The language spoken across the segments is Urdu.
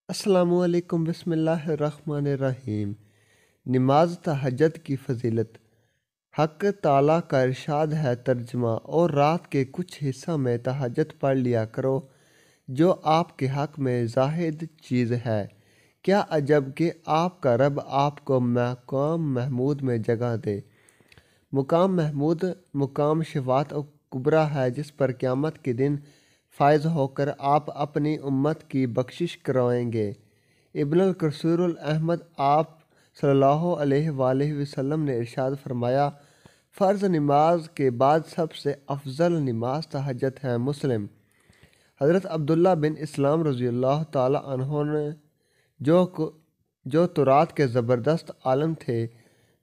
السلام علیکم، بسم اللہ الرحمن الرحیم۔ نماز تہجد کی فضیلت۔ حق تعالیٰ کا ارشاد ہے ترجمہ: اور رات کے کچھ حصہ میں تہجد پڑھ لیا کرو جو آپ کے حق میں زاہد چیز ہے۔ کیا عجب کہ آپ کا رب آپ کو مقام محمود میں جگہ دے۔ مقام محمود مقام شفاعت کبریٰ ہے جس پر قیامت کے دن فائز ہو کر آپ اپنی امت کی بخشش کروائیں گے۔ ابن القصیر احمد آپ صلی اللہ علیہ وآلہ وسلم نے ارشاد فرمایا، فرض نماز کے بعد سب سے افضل نماز تہجد ہے۔ مسلم۔ حضرت عبداللہ بن اسلام رضی اللہ تعالیٰ عنہ نے جو تورات کے زبردست عالم تھے،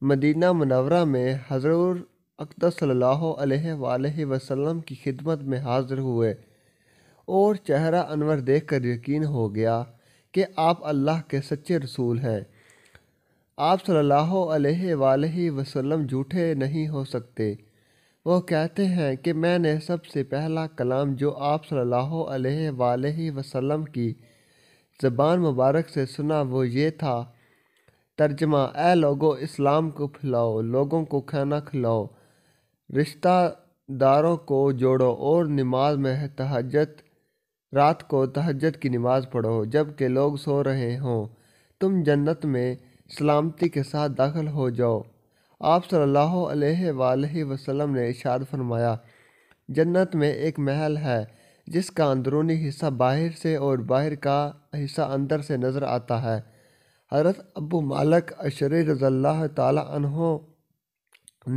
مدینہ منورہ میں حضور اقدس صلی اللہ علیہ وآلہ وسلم کی خدمت میں حاضر ہوئے اور چہرہ انور دیکھ کر یقین ہو گیا کہ آپ اللہ کے سچے رسول ہیں۔ آپ صلی اللہ علیہ وآلہ وسلم جھوٹے نہیں ہو سکتے۔ وہ کہتے ہیں کہ میں نے سب سے پہلا کلام جو آپ صلی اللہ علیہ وآلہ وسلم کی زبان مبارک سے سنا وہ یہ تھا۔ ترجمہ: اے لوگو، اسلام کو پھیلاؤ، لوگوں کو کھانا کھلاؤ، رشتہ داروں کو جوڑو اور نماز میں رات کو تہجد کی نماز پڑھو جب کہ لوگ سو رہے ہوں، تم جنت میں سلامتی کے ساتھ داخل ہو جاؤ۔ آپ صلی اللہ علیہ وآلہ وسلم نے ارشاد فرمایا، جنت میں ایک محل ہے جس کا اندرونی حصہ باہر سے اور باہر کا حصہ اندر سے نظر آتا ہے۔ حضرت ابو مالک اشعری رضی اللہ تعالیٰ عنہ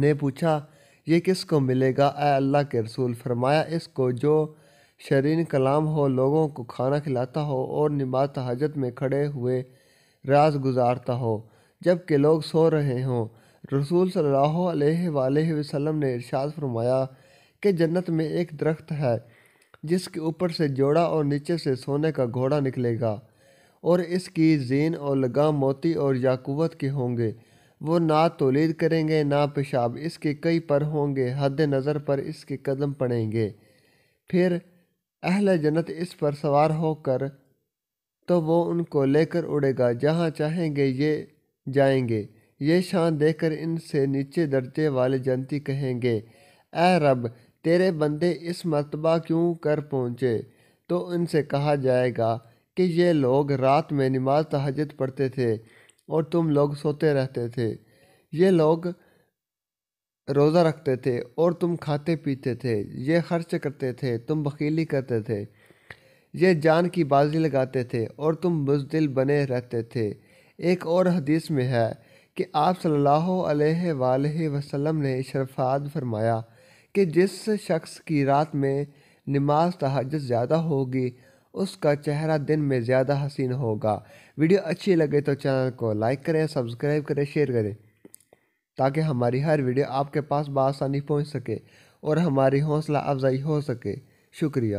نے پوچھا، یہ کس کو ملے گا اے اللہ کے رسول؟ فرمایا، اس کو جو شیرین کلام ہو، لوگوں کو کھانا کھلاتا ہو اور نماز تہجد میں کھڑے ہوئے راز گزارتا ہو جب کہ لوگ سو رہے ہوں۔ رسول صلی اللہ علیہ وآلہ وسلم نے ارشاد فرمایا کہ جنت میں ایک درخت ہے جس کے اوپر سے جوڑا اور نیچے سے سونے کا گھوڑا نکلے گا اور اس کی زین اور لگام موتی اور یاقوت کے ہوں گے۔ وہ نہ تولید کریں گے نہ پیشاب، اس کے کئی پر ہوں گے، حد نظر پر اس کے قدم پڑیں گے۔ پھر اہل جنت اس پر سوار ہو کر تو وہ ان کو لے کر اڑے گا، جہاں چاہیں گے یہ جائیں گے۔ یہ شان دیکھ کر ان سے نیچے درجے والے جنتی کہیں گے، اے رب، تیرے بندے اس مرتبہ کیوں کر پہنچے؟ تو ان سے کہا جائے گا کہ یہ لوگ رات میں نماز تہجد پڑھتے تھے اور تم لوگ سوتے رہتے تھے۔ یہ لوگ روزہ رکھتے تھے اور تم کھاتے پیتے تھے۔ یہ خرچ کرتے تھے، تم بخیلی کرتے تھے۔ یہ جان کی بازی لگاتے تھے اور تم بزدل بنے رہتے تھے۔ ایک اور حدیث میں ہے کہ آپ صلی اللہ علیہ وآلہ وسلم نے ارشاد فرمایا کہ جس شخص کی رات میں نماز تہجد زیادہ ہوگی اس کا چہرہ دن میں زیادہ حسین ہوگا۔ ویڈیو اچھی لگے تو چینل کو لائک کریں، سبسکرائب کریں، شیئر کریں تاکہ ہماری ہر ویڈیو آپ کے پاس بآسانی پہنچ سکے اور ہماری حوصلہ افزائی ہو سکے۔ شکریہ۔